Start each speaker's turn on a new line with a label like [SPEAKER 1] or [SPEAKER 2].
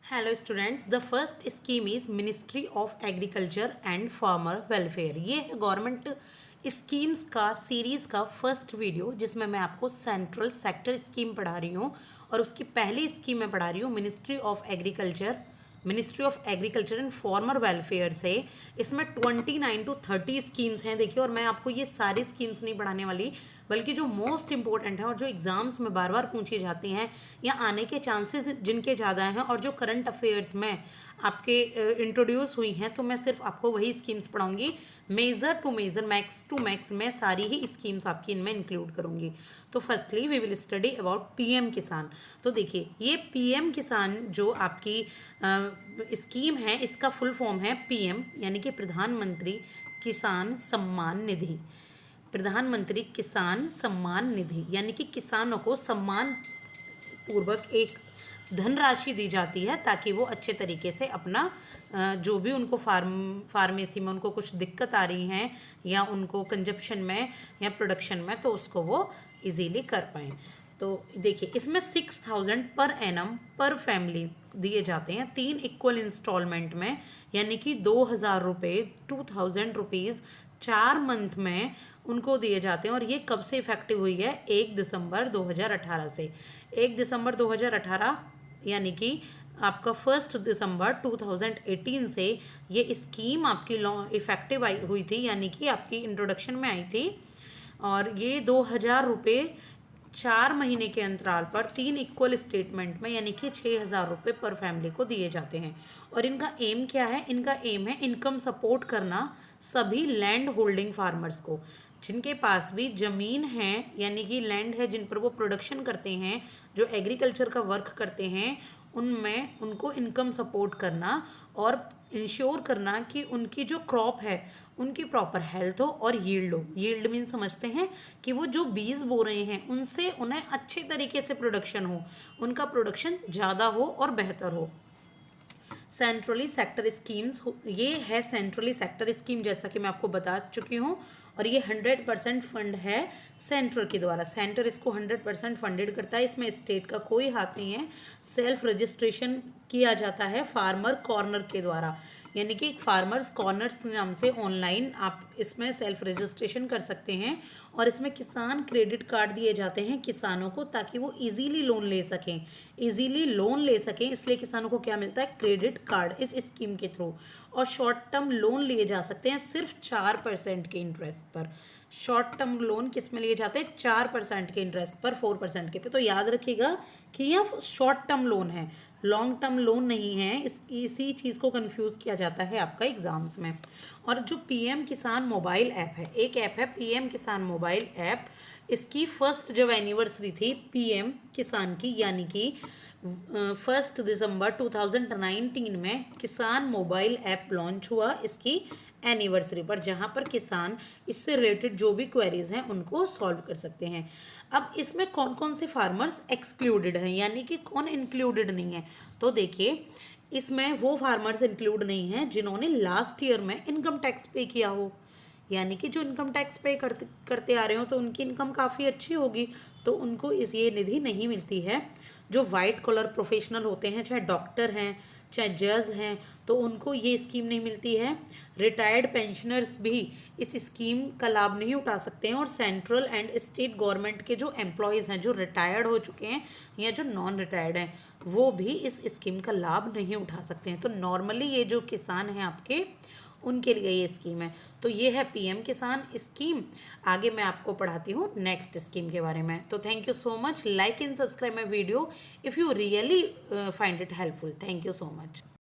[SPEAKER 1] Hello students, the first scheme is ministry of agriculture and farmer welfare. ये है government schemes का series का first video जिसमें मैं आपको सेंट्रल सेक्टर स्कीम पढ़ा रही हूँ और उसकी पहली स्कीम मैं पढ़ा रही हूँ ministry of agriculture and farmer welfare से। इसमें 29 to 30 स्कीम्स हैं देखिए, और मैं आपको ये सारी स्कीम्स नहीं पढ़ाने वाली, बल्कि जो मोस्ट इंपॉर्टेंट है और जो एग्जाम्स में बार बार पूछी जाती हैं या आने के चांसेस जिनके ज़्यादा हैं और जो करंट अफेयर्स में आपके इंट्रोड्यूस हुई हैं, तो मैं सिर्फ आपको वही स्कीम्स पढ़ाऊंगी। Major to major, max to max मैं सारी ही स्कीम्स आपकी इनमें इंक्लूड करूंगी। तो firstly we will study about PM Kisan. तो देखिए, ये पीएम किसान जो आपकी स्कीम है, इसका फुल फॉर्म है पीएम, यानी कि प्रधानमंत्री किसान सम्मान निधि। प्रधानमंत्री किसान सम्मान निधि यानी कि किसानों को सम्मान पूर्वक एक धनराशि दी जाती है ताकि वो अच्छे तरीके से अपना जो भी उनको फार्मेसी में उनको कुछ दिक्कत आ रही हैं या उनको कंजप्शन में या प्रोडक्शन में, तो उसको वो इजीली कर पाएँ। तो देखिए, इसमें 6,000 पर एनम पर फैमिली दिए जाते हैं 3 इक्वल इंस्टॉलमेंट में, यानी कि 2,000 रुपये 2,000 रुपीज़ 4 मंथ में उनको दिए जाते हैं। और ये कब से इफेक्टिव हुई है? 1 दिसंबर 2018 से। 1 दिसंबर 2018 यानी कि आपका 1 दिसंबर 2018 से ये स्कीम आपकी इफेक्टिव हुई थी, यानी कि आपकी इंट्रोडक्शन में आई थी। और ये 2,000 रुपये 4 महीने के अंतराल पर 3 इक्वल स्टेटमेंट में, यानी कि 6,000 रुपये पर फैमिली को दिए जाते हैं। और इनका एम क्या है? इनका एम है इनकम सपोर्ट करना सभी लैंड होल्डिंग फार्मर्स को, जिनके पास भी ज़मीन है, यानी कि लैंड है जिन पर वो प्रोडक्शन करते हैं, जो एग्रीकल्चर का वर्क करते हैं, उनमें उनको इनकम सपोर्ट करना और इंश्योर करना कि उनकी जो क्रॉप है उनकी प्रॉपर हेल्थ हो और यील्ड हो। यील्ड मीन समझते हैं कि वो जो बीज बो रहे हैं उनसे उन्हें अच्छे तरीके से प्रोडक्शन हो, उनका प्रोडक्शन ज़्यादा हो और बेहतर हो। सेंट्रली सेक्टर स्कीम्स, ये है सेंट्रली सेक्टर स्कीम, जैसा कि मैं आपको बता चुकी हूँ। और ये 100% फंड है सेंटर के द्वारा। सेंटर इसको 100% फंडेड करता है, इसमें स्टेट का कोई हाथ नहीं है। सेल्फ रजिस्ट्रेशन किया जाता है फार्मर कॉर्नर के द्वारा, यानी कि फार्मर्स कॉर्नर्स नाम से ऑनलाइन आप इसमें सेल्फ रजिस्ट्रेशन कर सकते हैं। और इसमें किसान क्रेडिट कार्ड दिए जाते हैं किसानों को, ताकि वो इजीली लोन ले सकें। इसलिए किसानों को क्या मिलता है? क्रेडिट कार्ड इस स्कीम के थ्रू। और शॉर्ट टर्म लोन लिए जा सकते हैं सिर्फ 4% के इंटरेस्ट पर। शॉर्ट टर्म लोन किस में लिए जाते हैं? 4% के इंटरेस्ट पर, 4% के पे। तो याद रखिएगा कि यह शॉर्ट टर्म लोन है, लॉन्ग टर्म लोन नहीं है। इसी चीज़ को कंफ्यूज किया जाता है आपका एग्जाम्स में। और जो पीएम किसान मोबाइल ऐप है, एक ऐप है पीएम किसान मोबाइल ऐप। इसकी फर्स्ट जब एनिवर्सरी थी पीएम किसान की, यानी कि 1 दिसंबर 2019 में किसान मोबाइल ऐप लॉन्च हुआ इसकी एनिवर्सरी पर, जहां पर किसान इससे रिलेटेड जो भी क्वेरीज हैं उनको सॉल्व कर सकते हैं। अब इसमें कौन कौन से फार्मर्स एक्सक्लूडेड हैं, यानी कि कौन इंक्लूडेड नहीं है? तो देखिए, इसमें वो फार्मर्स इंक्लूड नहीं हैं जिन्होंने लास्ट ईयर में इनकम टैक्स पे किया हो, यानी कि जो इनकम टैक्स पे करते आ रहे हो तो उनकी इनकम काफ़ी अच्छी होगी, तो उनको ये निधि नहीं मिलती है। जो वाइट कॉलर प्रोफेशनल होते हैं, चाहे डॉक्टर हैं चाहे जज हैं, तो उनको ये स्कीम नहीं मिलती है। रिटायर्ड पेंशनर्स भी इस स्कीम का लाभ नहीं उठा सकते हैं। और सेंट्रल एंड स्टेट गवर्नमेंट के जो एम्प्लॉयज़ हैं, जो रिटायर्ड हो चुके हैं या जो नॉन रिटायर्ड हैं, वो भी इस स्कीम का लाभ नहीं उठा सकते हैं। तो नॉर्मली ये जो किसान हैं आपके, उनके लिए ये स्कीम है। तो ये है पीएम किसान स्कीम। आगे मैं आपको पढ़ाती हूँ नेक्स्ट स्कीम के बारे में। तो thank you so much. Like and subscribe my video if you really find it helpful. Thank you so much.